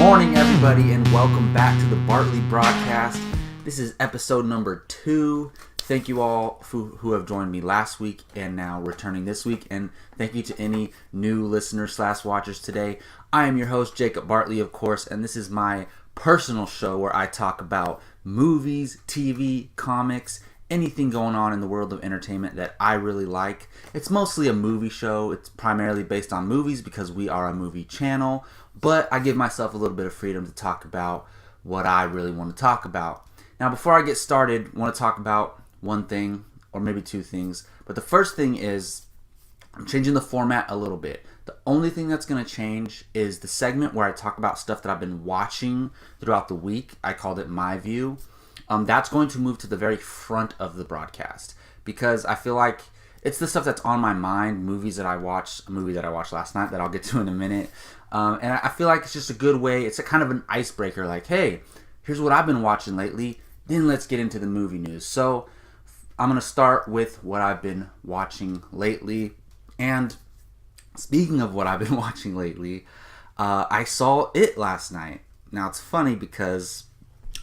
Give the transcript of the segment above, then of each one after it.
morning, everybody, and welcome back to the Bartley Broadcast. This is episode number 2. Thank you all who have joined me last week and now returning this week, and thank you to any new listeners/watchers today. I am your host, Jacob Bartley, of course, and this is my personal show where I talk about movies, TV, comics, anything going on in the world of entertainment that I really like. It's mostly a movie show. It's primarily based on movies because we are a movie channel, but I give myself a little bit of freedom to talk about what I really want to talk about. Now, before I get started, I want to talk about one thing, or maybe two things. But the first thing is I'm changing the format a little bit. The only thing that's going to change is the segment where I talk about stuff that I've been watching throughout the week. I called it My View. That's going to move to the very front of the broadcast because I feel like it's the stuff that's on my mind, movies that I watched, a movie that I watched last night that I'll get to in a minute. And I feel like it's just a good way. It's a kind of an icebreaker, like, hey, here's what I've been watching lately. Then let's get into the movie news. So I'm going to start with what I've been watching lately. And speaking of what I've been watching lately, I saw It last night. Now, it's funny because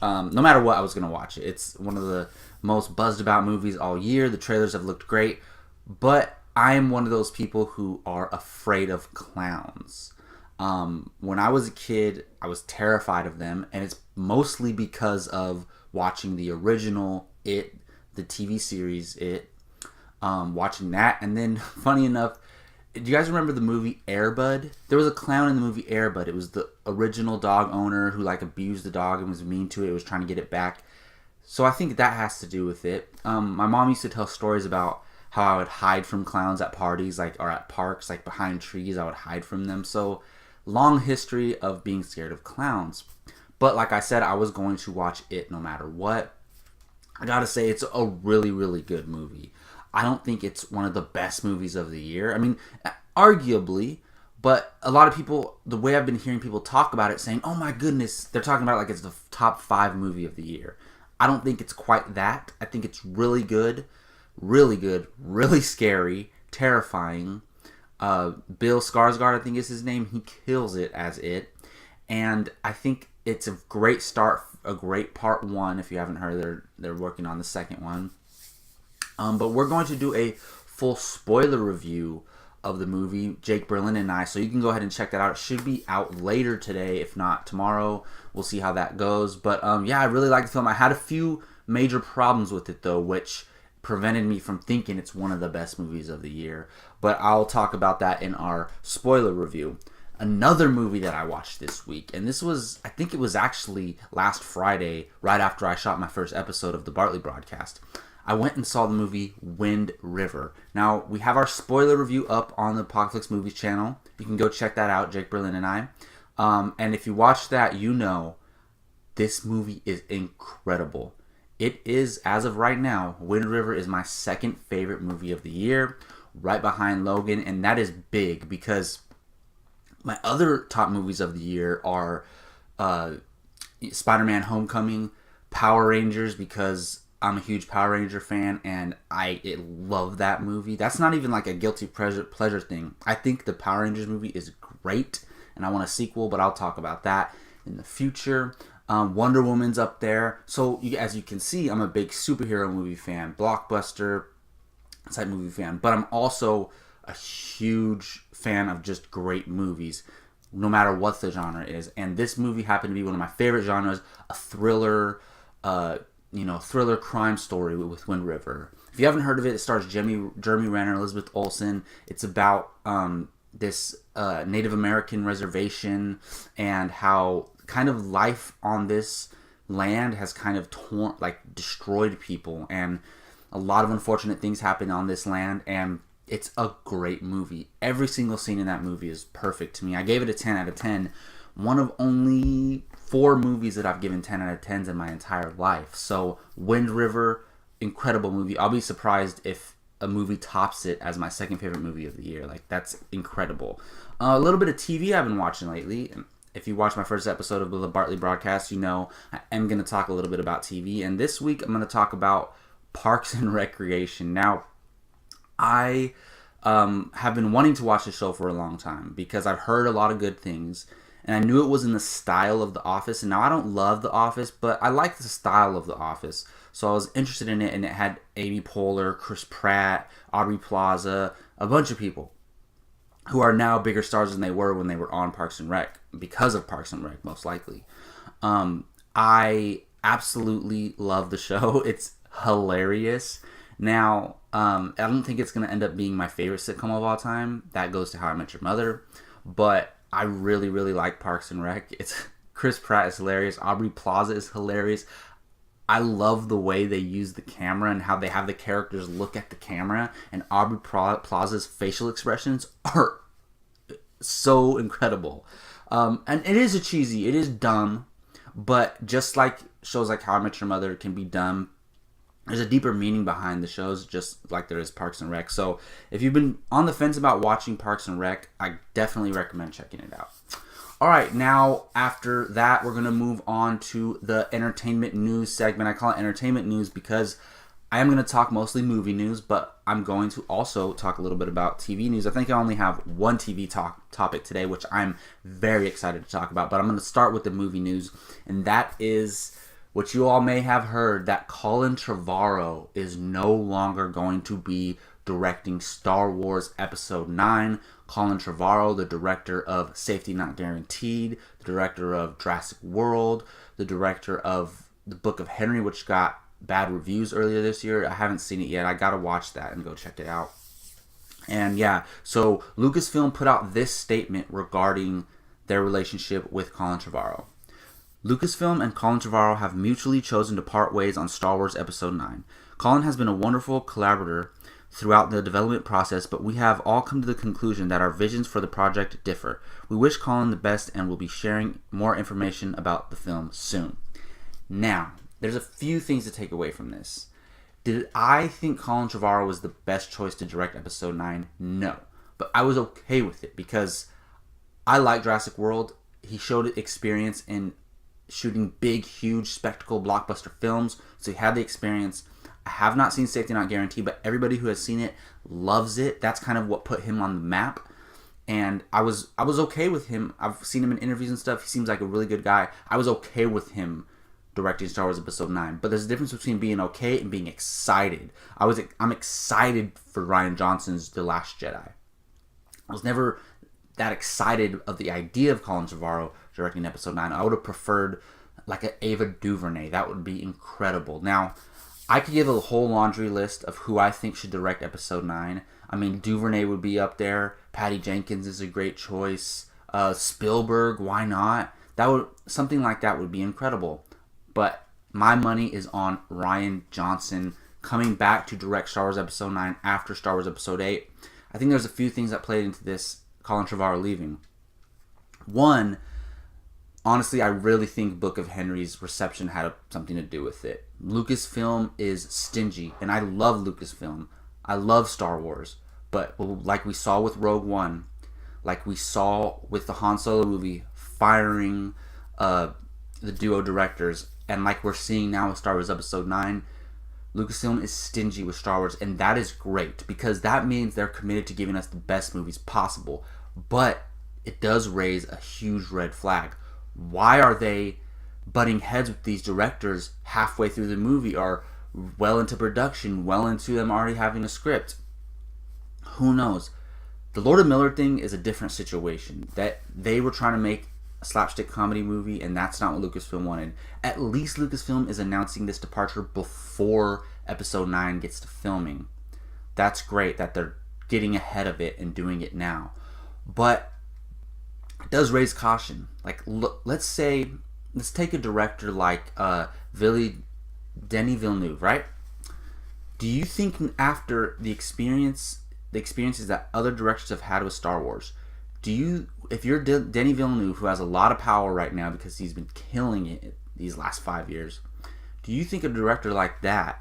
no matter what, I was going to watch it. It's one of the most buzzed about movies all year. The trailers have looked great. But I am one of those people who are afraid of clowns. When I was a kid, I was terrified of them. And it's mostly because of watching the original It, the TV series It, watching that. And then, funny enough, do you guys remember the movie Air Bud? There was a clown in the movie Air Bud. It was the original dog owner who abused the dog and was mean to it. It was trying to get it back. So I think that has to do with it. My mom used to tell stories about how I would hide from clowns at parties, or at parks, behind trees. I would hide from them. So long history of being scared of clowns. But like I said, I was going to watch It no matter what. I gotta say, it's a really, really good movie. I don't think it's one of the best movies of the year. I mean, arguably, but a lot of people, the way I've been hearing people talk about it, saying, oh my goodness, they're talking about it like it's the top 5 movie of the year. I don't think it's quite that. I think it's really good, really scary, terrifying. Bill Skarsgård, I think is his name, he kills it as It. And I think it's a great start, a great part 1. If you haven't heard, they're working on the second one. But we're going to do a full spoiler review of the movie, Jake Berlin and I. So you can go ahead and check that out. It should be out later today, if not tomorrow. We'll see how that goes. But yeah, I really like the film. I had a few major problems with it, though, which prevented me from thinking it's one of the best movies of the year. But I'll talk about that in our spoiler review. Another movie that I watched this week, and this was, I think it was actually last Friday, right after I shot my first episode of the Bartley Broadcast. I went and saw the movie Wind River. Now, we have our spoiler review up on the Apocalypse Movies channel. You can go check that out, Jake Berlin and I. And if you watch that, you know this movie is incredible. It is, as of right now, Wind River is my second favorite movie of the year, right behind Logan. And that is big because my other top movies of the year are Spider-Man Homecoming, Power Rangers, because I'm a huge Power Ranger fan and I love that movie. That's not even a guilty pleasure thing. I think the Power Rangers movie is great and I want a sequel, but I'll talk about that in the future. Wonder Woman's up there. So as you can see, I'm a big superhero movie fan, blockbuster type movie fan, but I'm also a huge fan of just great movies, no matter what the genre is. And this movie happened to be one of my favorite genres, a thriller, thriller crime story with Wind River. If you haven't heard of it, it stars Jeremy Renner, Elizabeth Olsen. It's about this Native American reservation and how kind of life on this land has kind of destroyed people, and a lot of unfortunate things happen on this land, and it's a great movie. Every single scene in that movie is perfect to me. I gave it a 10 out of 10. One of only 4 movies that I've given 10 out of 10s in my entire life. So Wind River, incredible movie. I'll be surprised if a movie tops it as my second favorite movie of the year. That's incredible. A little bit of TV I've been watching lately. If you watched my first episode of the Bartley Broadcast, you know I am going to talk a little bit about TV. And this week I'm going to talk about Parks and Recreation. Now, I have been wanting to watch the show for a long time because I've heard a lot of good things. And I knew it was in the style of The Office. And now I don't love The Office, but I like the style of The Office. So I was interested in it, and it had Amy Poehler, Chris Pratt, Aubrey Plaza, a bunch of people who are now bigger stars than they were when they were on Parks and Rec, because of Parks and Rec, most likely. I absolutely love the show. It's hilarious. Now, I don't think it's going to end up being my favorite sitcom of all time. That goes to How I Met Your Mother. But I really, really like Parks and Rec. Chris Pratt is hilarious. Aubrey Plaza is hilarious. I love the way they use the camera and how they have the characters look at the camera. And Aubrey Plaza's facial expressions are so incredible. And it is cheesy. It is dumb. But just like shows like How I Met Your Mother can be dumb, there's a deeper meaning behind the shows, just like there is Parks and Rec. So if you've been on the fence about watching Parks and Rec, I definitely recommend checking it out. All right, now after that, we're going to move on to the entertainment news segment. I call it entertainment news because I am going to talk mostly movie news, but I'm going to also talk a little bit about TV news. I think I only have one TV topic today, which I'm very excited to talk about, but I'm going to start with the movie news, and that is what you all may have heard, that Colin Trevorrow is no longer going to be directing Star Wars Episode 9. Colin Trevorrow, the director of Safety Not Guaranteed, the director of Jurassic World, the director of The Book of Henry, which got bad reviews earlier this year. I haven't seen it yet. I gotta watch that and go check it out. And yeah, so Lucasfilm put out this statement regarding their relationship with Colin Trevorrow. Lucasfilm and Colin Trevorrow have mutually chosen to part ways on Star Wars Episode 9. Colin has been a wonderful collaborator throughout the development process, but we have all come to the conclusion that our visions for the project differ. We wish Colin the best and will be sharing more information about the film soon. Now, there's a few things to take away from this. Did I think Colin Trevorrow was the best choice to direct Episode 9? No. But I was okay with it because I like Jurassic World. He showed experience in shooting big, huge, spectacle, blockbuster films, so he had the experience. I have not seen Safety Not Guaranteed, but everybody who has seen it loves it. That's kind of what put him on the map. And I was okay with him. I've seen him in interviews and stuff. He seems like a really good guy. I was okay with him directing Star Wars Episode 9. But there's a difference between being okay and being excited. I'm excited for Rian Johnson's The Last Jedi. I was never that excited of the idea of Colin Trevorrow directing Episode 9. I would have preferred like an Ava DuVernay. That would be incredible. Now, I could give a whole laundry list of who I think should direct Episode 9. I mean, DuVernay would be up there. Patty Jenkins is a great choice. Spielberg, why not? Something like that would be incredible. But my money is on Rian Johnson coming back to direct Star Wars Episode 9 after Star Wars Episode 8. I think there's a few things that played into this Colin Trevorrow leaving. One, honestly, I really think Book of Henry's reception had something to do with it. Lucasfilm is stingy, and I love Lucasfilm. I love Star Wars, but like we saw with Rogue One, like we saw with the Han Solo movie, firing the duo directors, and like we're seeing now with Star Wars Episode 9, Lucasfilm is stingy with Star Wars, and that is great, because that means they're committed to giving us the best movies possible, but it does raise a huge red flag. Why are they butting heads with these directors halfway through the movie, or well into production, well into them already having a script? Who knows? The Lord of Miller thing is a different situation. That they were trying to make a slapstick comedy movie, and that's not what Lucasfilm wanted. At least Lucasfilm is announcing this departure before Episode 9 gets to filming. That's great that they're getting ahead of it and doing it now. But it does raise caution. Like, let's take a director like Denis Villeneuve, right? Do you think after the experiences that other directors have had with Star Wars, if you're Denis Villeneuve, who has a lot of power right now because he's been killing it these last 5 years, do you think a director like that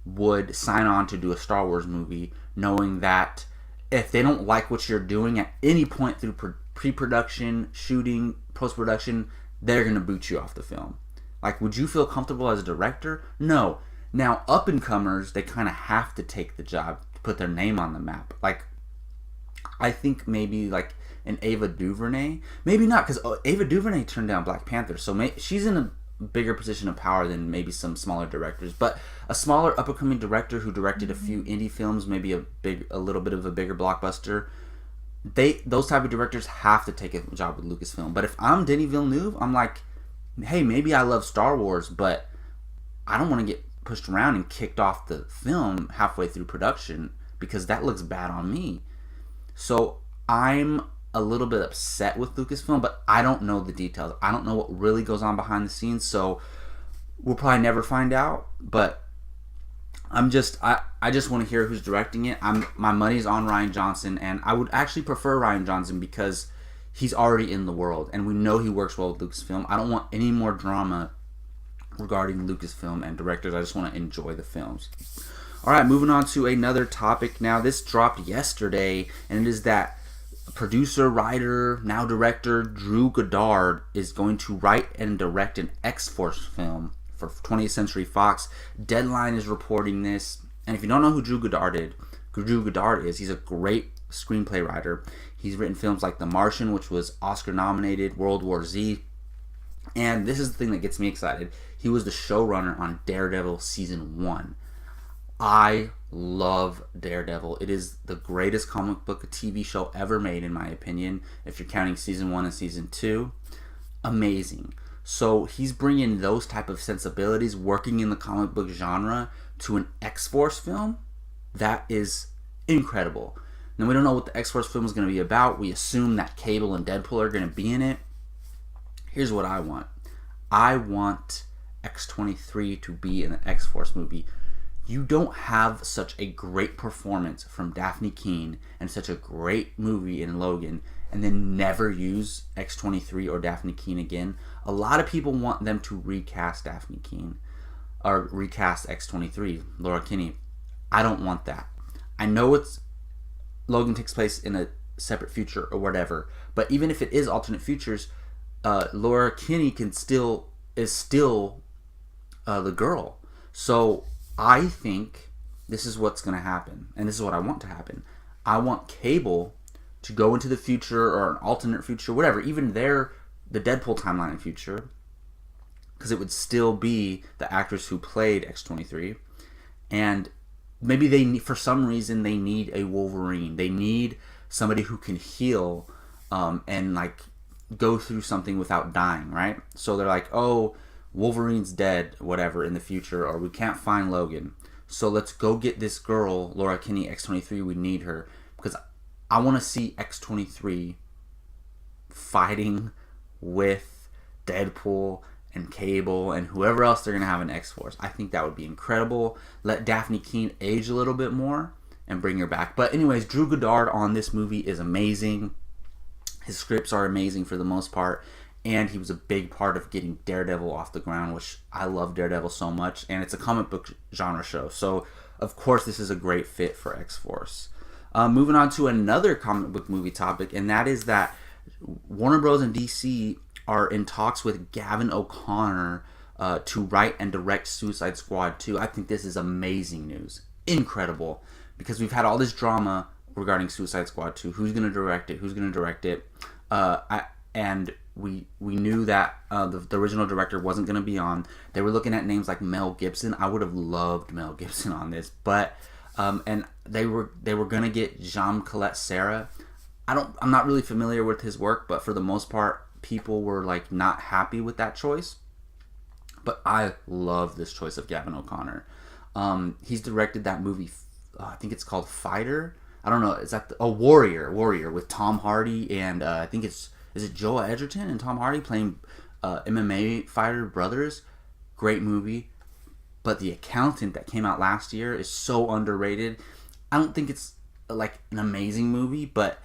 would sign on to do a Star Wars movie knowing that if they don't like what you're doing at any point through pre-production, shooting, post-production, they're going to boot you off the film? Like, would you feel comfortable as a director? No. Now, up-and-comers, they kind of have to take the job to put their name on the map. Like, I think maybe like an Ava DuVernay. Maybe not, because Ava DuVernay turned down Black Panther, so she's in a bigger position of power than maybe some smaller directors. But a smaller up and coming director who directed a few indie films, maybe a little bit of a bigger blockbuster, those type of directors have to take a job with Lucasfilm. But if I'm Denis Villeneuve, I'm like, hey, maybe I love Star Wars, but I don't want to get pushed around and kicked off the film halfway through production, because that looks bad on me. So I'm a little bit upset with Lucasfilm, but I don't know the details. I don't know what really goes on behind the scenes, so we'll probably never find out. But I just want to hear who's directing it. My money's on Rian Johnson, and I would actually prefer Rian Johnson because he's already in the world, and we know he works well with Lucasfilm. I don't want any more drama regarding Lucasfilm and directors. I just want to enjoy the films. All right, moving on to another topic now. This dropped yesterday, and it is that producer, writer, now director Drew Goddard is going to write and direct an X-Force film for 20th Century Fox. Deadline is reporting this. And if you don't know who Drew Goddard is, he's a great screenplay writer. He's written films like The Martian, which was Oscar nominated, World War Z. And this is the thing that gets me excited. He was the showrunner on Daredevil Season 1. I love Daredevil. It is the greatest comic book TV show ever made, in my opinion, if you're counting Season 1 and Season 2. Amazing. So he's bringing those type of sensibilities, working in the comic book genre, to an X-Force film. That is incredible. Now, we don't know what the X-Force film is going to be about. We assume that Cable and Deadpool are going to be in it. Here's what I want. I want X-23 to be in the X-Force movie. You don't have such a great performance from Daphne Keane and such a great movie in Logan and then never use X-23 or Daphne Keane again. A lot of people want them to recast Daphne Keane or recast X-23, Laura Kinney. I don't want that. I know Logan takes place in a separate future or whatever, but even if it is alternate futures, Laura Kinney is still the girl. So I think this is what's going to happen, and this is what I want to happen. I want Cable to go into the future or an alternate future, whatever, even the Deadpool timeline in future, because it would still be the actors who played X-23, and maybe for some reason they need a Wolverine. They need somebody who can heal and like go through something without dying, right? So they're like, oh, Wolverine's dead, whatever, in the future, or we can't find Logan. So let's go get this girl, Laura Kinney, X-23. We need her because I want to see X-23 fighting with Deadpool and Cable and whoever else they're going to have in X-Force. I think that would be incredible. Let Daphne Keane age a little bit more and bring her back. But anyways, Drew Goddard on this movie is amazing. His scripts are amazing for the most part. And he was a big part of getting Daredevil off the ground, which I love Daredevil so much. And it's a comic book genre show. So, of course, this is a great fit for X-Force. Moving on to another comic book movie topic, and that is that Warner Bros. And DC are in talks with Gavin O'Connor to write and direct Suicide Squad 2. I think this is amazing news. Incredible. Because we've had all this drama regarding Suicide Squad 2. Who's going to direct it? And we knew that the original director wasn't going to be on. They were looking at names like Mel Gibson. I would have loved Mel Gibson on this, but and they were going to get Jean-Colette Serra. I'm not really familiar with his work, but for the most part, people were like not happy with that choice. But I love this choice of Gavin O'Connor. He's directed that movie. I think it's called Fighter. I don't know. Is that Warrior with Tom Hardy and I think it's. Is it Joel Edgerton and Tom Hardy playing MMA fighter brothers? Great movie. But The Accountant that came out last year is so underrated. I don't think it's like an amazing movie, but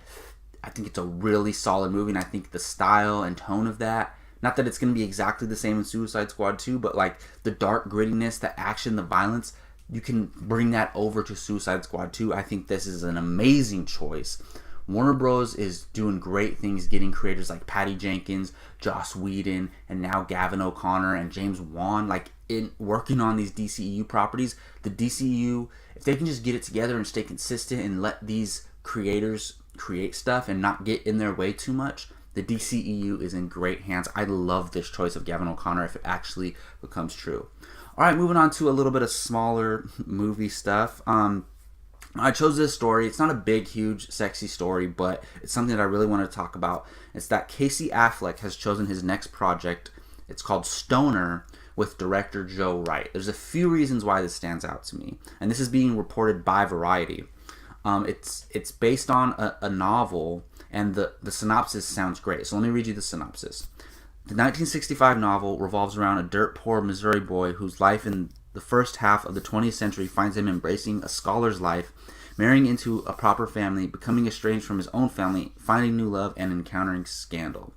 I think it's a really solid movie. And I think the style and tone of that, not that it's going to be exactly the same in Suicide Squad 2, but like the dark grittiness, the action, the violence, you can bring that over to Suicide Squad 2. I think this is an amazing choice. Warner Bros. Is doing great things, getting creators like Patty Jenkins, Joss Whedon, and now Gavin O'Connor and James Wan, like in working on these DCEU properties. The DCEU, if they can just get it together and stay consistent and let these creators create stuff and not get in their way too much, the DCEU is in great hands. I love this choice of Gavin O'Connor if it actually becomes true. All right, moving on to a little bit of smaller movie stuff. I chose this story. It's not a big, huge, sexy story, but it's something that I really want to talk about. It's that Casey Affleck has chosen his next project. It's called Stoner, with director Joe Wright. There's a few reasons why this stands out to me, and this is being reported by Variety. It's based on a novel, and the synopsis sounds great. So let me read you the synopsis. The 1965 novel revolves around a dirt-poor Missouri boy whose life in the first half of the 20th century finds him embracing a scholar's life, marrying into a proper family, becoming estranged from his own family, finding new love, and encountering scandal.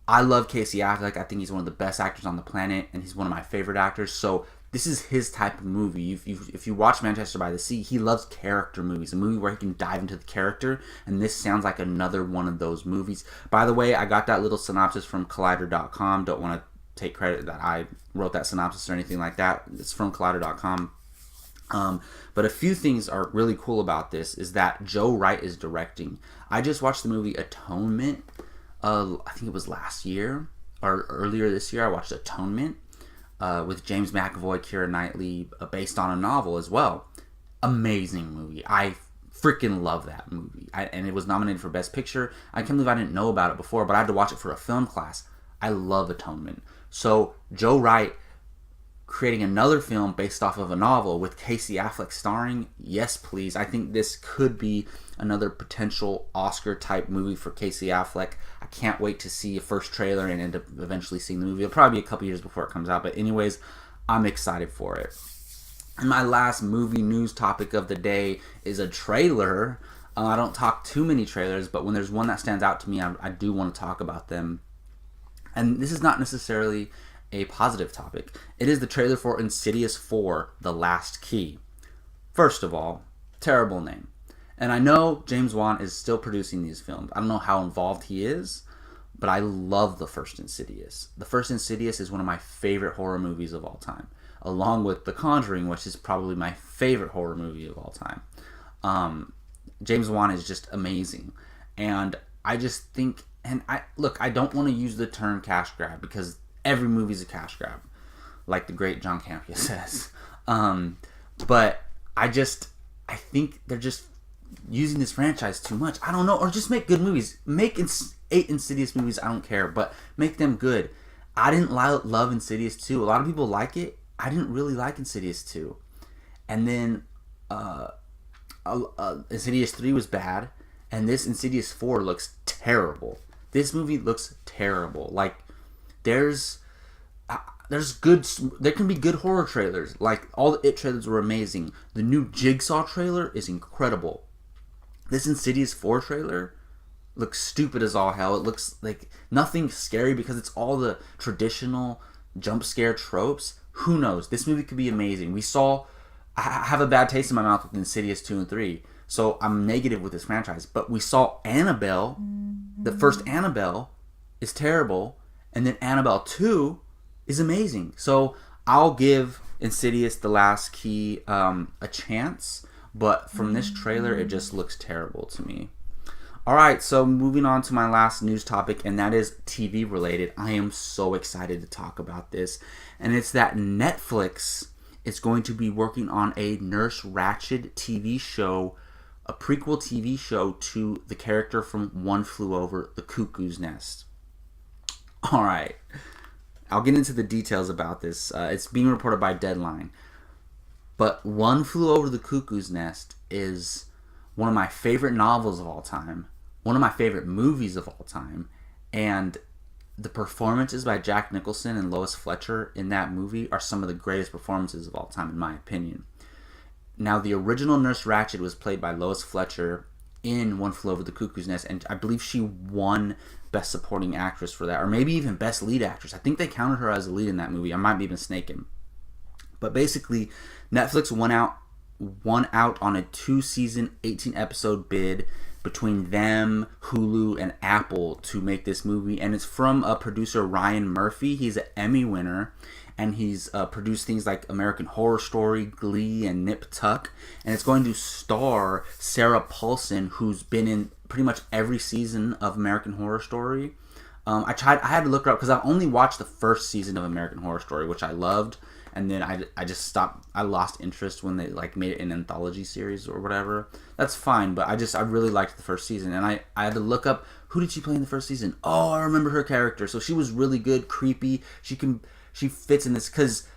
I love Casey Affleck. I think he's one of the best actors on the planet, and he's one of my favorite actors. So this is his type of movie. If you watch Manchester by the Sea, he loves character movies, a movie where he can dive into the character, and this sounds like another one of those movies. By the way, I got that little synopsis from Collider.com. Don't want to take credit that I wrote that synopsis or anything like that. It's from Collider.com. But a few things are really cool about this is that Joe Wright is directing. I just watched the movie Atonement. I think it was last year or earlier this year. I watched Atonement with James McAvoy, Keira Knightley, based on a novel as well. Amazing movie. I freaking love that movie. And it was nominated for Best Picture. I can't believe I didn't know about it before, but I had to watch it for a film class. I love Atonement. So Joe Wright creating another film based off of a novel with Casey Affleck starring, yes please. I think this could be another potential Oscar type movie for Casey Affleck. I can't wait to see a first trailer and end up eventually seeing the movie. It'll probably be a couple years before it comes out, but anyways, I'm excited for it. And my last movie news topic of the day is a trailer. I don't talk too many trailers, but when there's one that stands out to me, I do want to talk about them. And this is not necessarily a positive topic. It is the trailer for Insidious 4, The Last Key. First of all, terrible name. And I know James Wan is still producing these films. I don't know how involved he is, but I love the first Insidious. The first Insidious is one of my favorite horror movies of all time, along with The Conjuring, which is probably my favorite horror movie of all time. James Wan is just amazing. And I just think, and I don't want to use the term cash grab because every movie's a cash grab, like the great John Campea says. But I think they're just using this franchise too much. I don't know, or just make good movies. Make 8 Insidious movies, I don't care, but make them good. I didn't love Insidious 2. A lot of people like it. I didn't really like Insidious 2. And then Insidious 3 was bad, and this Insidious 4 looks terrible. This movie looks terrible. Like, there's good, there can be good horror trailers. Like, all the It trailers were amazing. The new Jigsaw trailer is incredible. This Insidious 4 trailer looks stupid as all hell. It looks like nothing scary because it's all the traditional jump scare tropes. Who knows? This movie could be amazing. I have a bad taste in my mouth with Insidious 2 and 3. So I'm negative with this franchise. But we saw Annabelle. The first Annabelle is terrible. And then Annabelle 2 is amazing. So I'll give Insidious The Last Key a chance. But from this trailer, it just looks terrible to me. Alright, so moving on to my last news topic, and that is TV related. I am so excited to talk about this. And it's that Netflix is going to be working on a Nurse Ratched TV show, a prequel TV show to the character from One Flew Over the Cuckoo's Nest. Alright, I'll get into the details about this. It's being reported by Deadline. But One Flew Over the Cuckoo's Nest is one of my favorite novels of all time, one of my favorite movies of all time, and the performances by Jack Nicholson and Lois Fletcher in that movie are some of the greatest performances of all time, in my opinion. Now, the original Nurse Ratched was played by Lois Fletcher in One Flew Over the Cuckoo's Nest, and I believe she won Best Supporting Actress for that, or maybe even Best Lead Actress. I think they counted her as a lead in that movie. I might be mistaken. But basically, Netflix won out on a 2-season, 18-episode bid between them, Hulu, and Apple to make this movie. And it's from producer Ryan Murphy. He's an Emmy winner. and he's produced things like American Horror Story, Glee, and Nip Tuck. And it's going to star Sarah Paulson, who's been in pretty much every season of American Horror Story. I had to look her up because I only watched the first season of American Horror Story, which I loved, and then I just stopped. I lost interest when they like made it an anthology series or whatever. That's fine, but I really liked the first season, and I had to look up who did she play in the first season. Oh, I remember her character. So she was really good, creepy. She fits in this because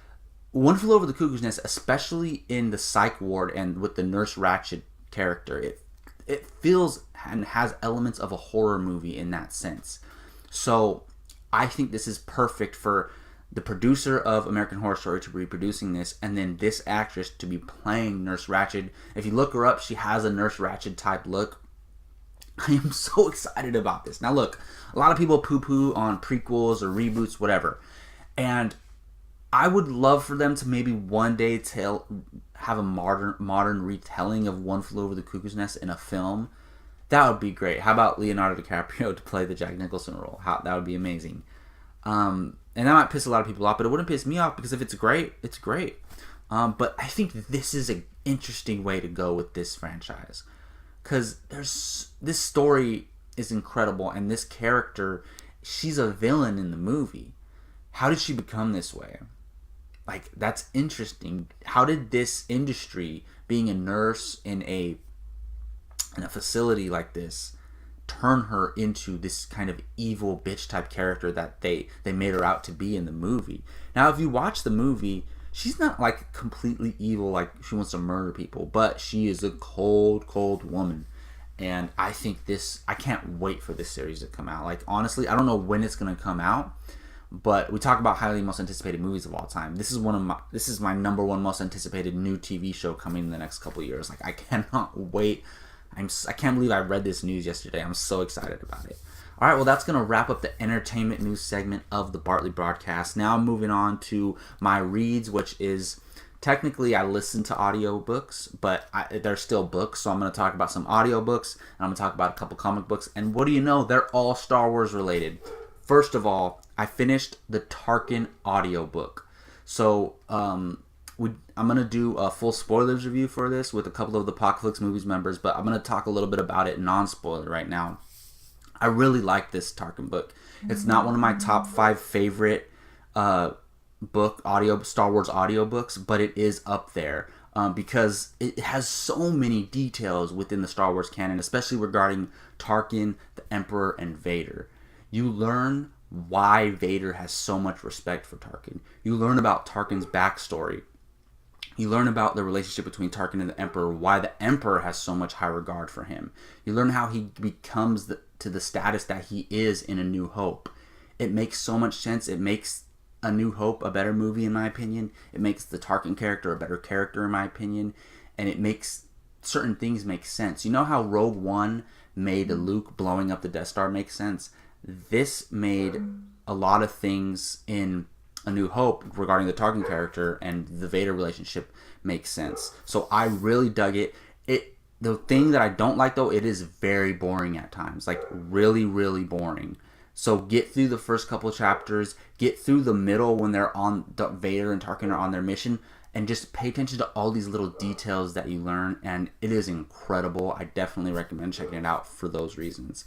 One Flew Over the Cuckoo's Nest, especially in the psych ward and with the Nurse Ratched character, it feels and has elements of a horror movie in that sense. So I think this is perfect for the producer of American Horror Story to be producing this, and then this actress to be playing Nurse Ratched. If you look her up, she has a Nurse Ratched type look. I am so excited about this. Now look, a lot of people poo-poo on prequels or reboots, whatever. And I would love for them to maybe one day have a modern retelling of One Flew Over the Cuckoo's Nest in a film. That would be great. How about Leonardo DiCaprio to play the Jack Nicholson role? That would be amazing. And that might piss a lot of people off, but it wouldn't piss me off because if it's great, it's great. But I think this is an interesting way to go with this franchise. Because this story is incredible, and this character, she's a villain in the movie. How did she become this way? Like, that's interesting. How did this industry, being a nurse in a facility like this, turn her into this kind of evil bitch type character that they made her out to be in the movie? Now, if you watch the movie, she's not like completely evil, like she wants to murder people, but she is a cold woman. And I think I can't wait for this series to come out. Like, honestly, I don't know when it's going to come out, but we talk about highly most anticipated movies of all time. This is my number one most anticipated new TV show coming in the next couple of years. Like, I cannot wait. I can't believe I read this news yesterday. I'm so excited about it. All right, well, that's going to wrap up the entertainment news segment of the Bartley Broadcast. Now I'm moving on to my reads, which is technically I listen to audiobooks, but they're still books. So I'm going to talk about some audiobooks, and I'm going to talk about a couple comic books. And what do you know? They're all Star Wars related. First of all, I finished the Tarkin audiobook. So I'm going to do a full spoilers review for this with a couple of the Apocalypse Movies members, but I'm going to talk a little bit about it non-spoiler right now. I really like this Tarkin book. It's not one of my top 5 favorite Star Wars audiobooks, but it is up there because it has so many details within the Star Wars canon, especially regarding Tarkin, the Emperor, and Vader. You learn why Vader has so much respect for Tarkin. You learn about Tarkin's backstory. You learn about the relationship between Tarkin and the Emperor, why the Emperor has so much high regard for him. You learn how he becomes to the status that he is in A New Hope. It makes so much sense. It makes A New Hope a better movie, in my opinion. It makes the Tarkin character a better character, in my opinion. And it makes certain things make sense. You know how Rogue One made Luke blowing up the Death Star make sense? This made a lot of things in A New Hope regarding the Tarkin character and the Vader relationship make sense. So I really dug it. The thing that I don't like, though, it is very boring at times. Like, really, really boring. So get through the first couple of chapters, get through the middle when they're on, Vader and Tarkin are on their mission, and just pay attention to all these little details that you learn, and it is incredible. I definitely recommend checking it out for those reasons.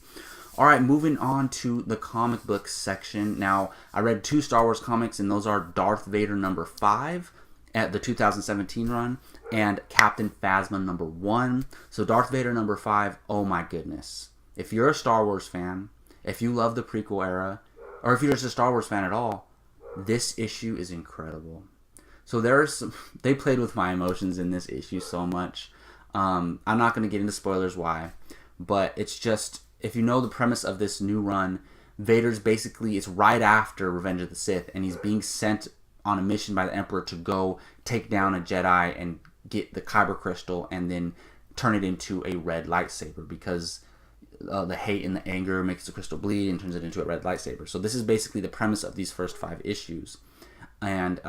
All right, moving on to the comic book section. Now, I read 2 Star Wars comics, and those are Darth Vader number 5 at the 2017 run, and Captain Phasma number 1. So Darth Vader number 5, oh my goodness. If you're a Star Wars fan, if you love the prequel era, or if you're just a Star Wars fan at all, this issue is incredible. So they played with my emotions in this issue so much. I'm not going to get into spoilers why, but it's just, if you know the premise of this new run, Vader's basically, it's right after Revenge of the Sith, and he's being sent on a mission by the Emperor to go take down a Jedi and get the Kyber crystal and then turn it into a red lightsaber because the hate and the anger makes the crystal bleed and turns it into a red lightsaber. So this is basically the premise of these first 5 issues. And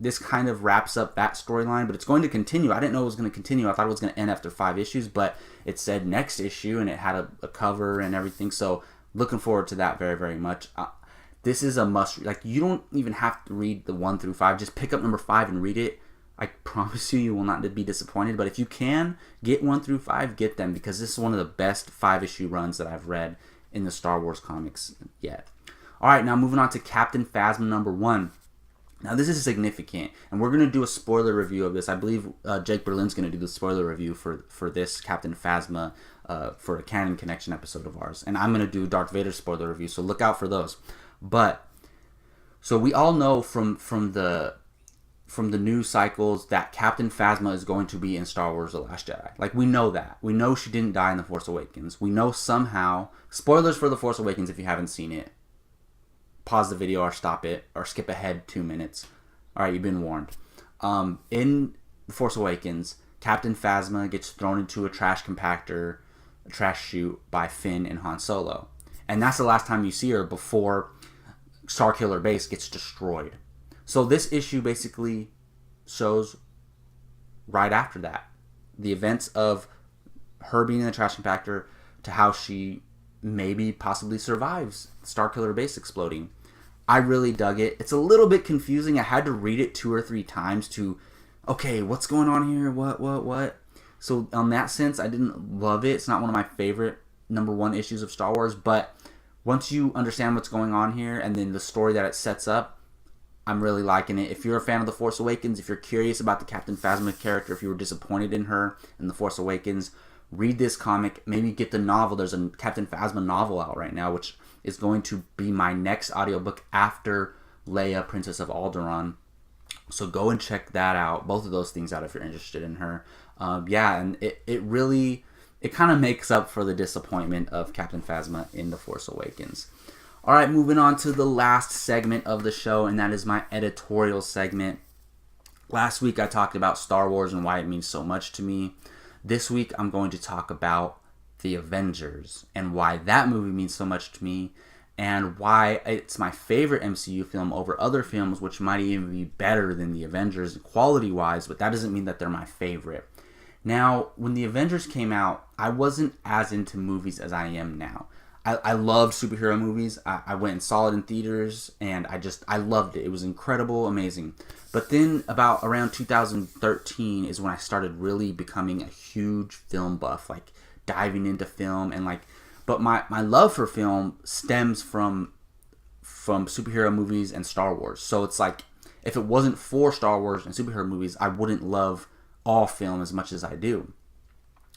this kind of wraps up that storyline, but it's going to continue. I didn't know it was going to continue. I thought it was going to end after 5 issues, but it said next issue and it had a cover and everything. So looking forward to that very, very much. this is a must. Like, you don't even have to read the 1 through 5. Just pick up number 5 and read it. I promise you will not be disappointed. But if you can get 1 through 5, get them, because this is one of the best 5-issue runs that I've read in the Star Wars comics yet. All right, now moving on to Captain Phasma number 1. Now, this is significant, and we're going to do a spoiler review of this. I believe Jake Berlin's going to do the spoiler review for this Captain Phasma for a Canon Connection episode of ours. And I'm going to do Darth Vader's spoiler review, so look out for those. But, so we all know from the news cycles that Captain Phasma is going to be in Star Wars The Last Jedi. Like, we know that. We know she didn't die in The Force Awakens. We know somehow, spoilers for The Force Awakens if you haven't seen it. Pause the video or stop it or skip ahead 2 minutes. All right, you've been warned. In The Force Awakens, Captain Phasma gets thrown into a trash compactor, a trash chute by Finn and Han Solo. And that's the last time you see her before Starkiller Base gets destroyed. So this issue basically shows right after that the events of her being in the trash compactor to how she maybe possibly survives Starkiller Base exploding. I really dug it. It's a little bit confusing. I had to read it 2 or 3 times to, okay, what's going on here? What? So on that sense, I didn't love it. It's not one of my favorite number 1 issues of Star Wars, but once you understand what's going on here and then the story that it sets up, I'm really liking it. If you're a fan of The Force Awakens, if you're curious about the Captain Phasma character, if you were disappointed in her in The Force Awakens, read this comic. Maybe get the novel. There's a Captain Phasma novel out right now, which is going to be my next audiobook after Leia, Princess of Alderaan. So go and check that out. Both of those things out if you're interested in her. And it really, it kind of makes up for the disappointment of Captain Phasma in The Force Awakens. All right, moving on to the last segment of the show, and that is my editorial segment. Last week I talked about Star Wars and why it means so much to me. This week I'm going to talk about The Avengers and why that movie means so much to me and why it's my favorite MCU film over other films, which might even be better than The Avengers quality-wise, but that doesn't mean that they're my favorite. Now, when The Avengers came out, I wasn't as into movies as I am now. I loved superhero movies. I went and saw it in theaters, and I loved it. It was incredible, amazing. But then around 2013 is when I started really becoming a huge film buff, like diving into film but my love for film stems from superhero movies and Star Wars. So it's like, if it wasn't for Star Wars and superhero movies, I wouldn't love all film as much as I do.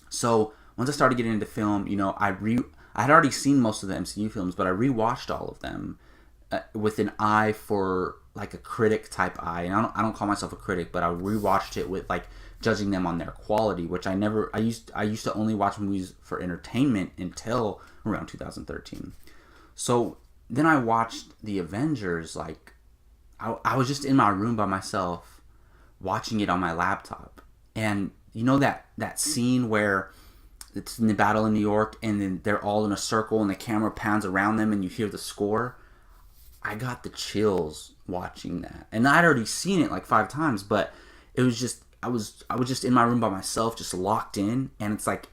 So once I started getting into film, I had already seen most of the MCU films, but I rewatched all of them with an eye for like a critic type eye. And I don't call myself a critic, but I rewatched it with like judging them on their quality, which I used to only watch movies for entertainment until around 2013. So then I watched The Avengers. Like I was just in my room by myself watching it on my laptop, and that scene where it's in the battle in New York, and then they're all in a circle, and the camera pans around them, and you hear the score. I got the chills watching that, and I'd already seen it like 5 times, but it was just I was just in my room by myself, just locked in, and I was like,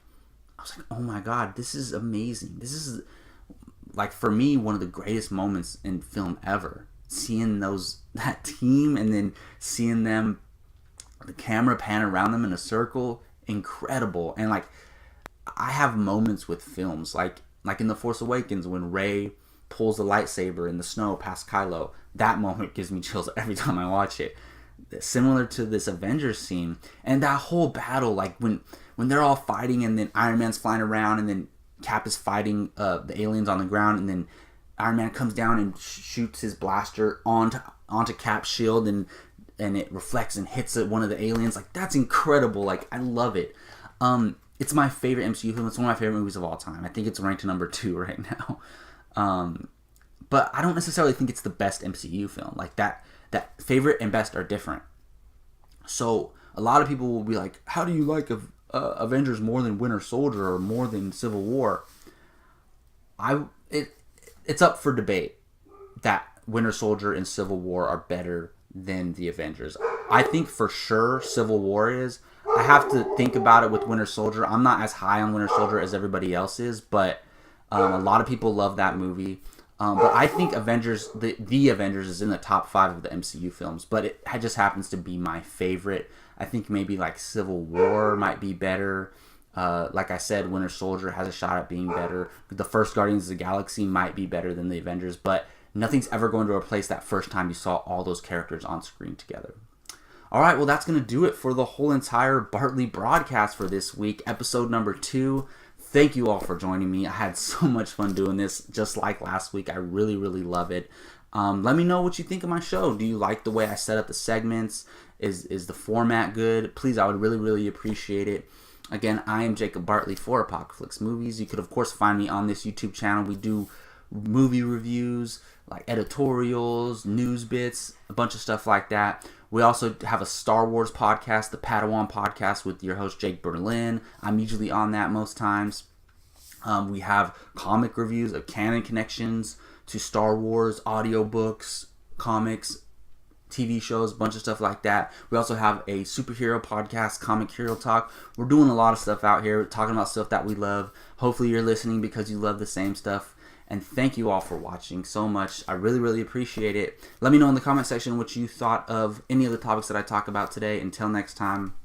oh my god, this is amazing. This is like, for me, one of the greatest moments in film ever. Seeing that team, and then seeing them, the camera pan around them in a circle, incredible. And like, I have moments with films like in The Force Awakens when Rey pulls the lightsaber in the snow past Kylo. That moment gives me chills every time I watch it. Similar to this Avengers scene, and that whole battle, like when they're all fighting, and then Iron Man's flying around, and then Cap is fighting the aliens on the ground, and then Iron Man comes down and shoots his blaster onto Cap's shield, and it reflects and hits one of the aliens. Like, that's incredible. Like, I love it. It's my favorite MCU film. It's one of my favorite movies of all time. I think it's ranked number 2 right now. But I don't necessarily think it's the best MCU film. Like, that favorite and best are different. So a lot of people will be like, how do you like Avengers more than Winter Soldier or more than Civil War? It's up for debate that Winter Soldier and Civil War are better than the Avengers. I think for sure Civil War is. I have to think about it with Winter Soldier. I'm not as high on Winter Soldier as everybody else is, but a lot of people love that movie. But I think Avengers, the Avengers is in the top 5 of the MCU films, but it just happens to be my favorite. I think maybe like Civil War might be better. Like I said, Winter Soldier has a shot at being better. The first Guardians of the Galaxy might be better than the Avengers, but nothing's ever going to replace that first time you saw all those characters on screen together. All right, well, that's going to do it for the whole entire Bartley broadcast for this week, episode number 2. Thank you all for joining me. I had so much fun doing this, just like last week. I really, really love it. Let me know what you think of my show. Do you like the way I set up the segments? Is the format good? Please, I would really, really appreciate it. Again, I am Jacob Bartley for Apocalypse Movies. You could, of course, find me on this YouTube channel. We do movie reviews, like editorials, news bits, a bunch of stuff like that. We also have a Star Wars podcast, the Padawan podcast with your host, Jake Berlin. I'm usually on that most times. We have comic reviews of canon connections to Star Wars, audiobooks, comics, TV shows, a bunch of stuff like that. We also have a superhero podcast, Comic Hero Talk. We're doing a lot of stuff out here, talking about stuff that we love. Hopefully you're listening because you love the same stuff. And thank you all for watching so much. I really, really appreciate it. Let me know in the comment section what you thought of any of the topics that I talked about today. Until next time,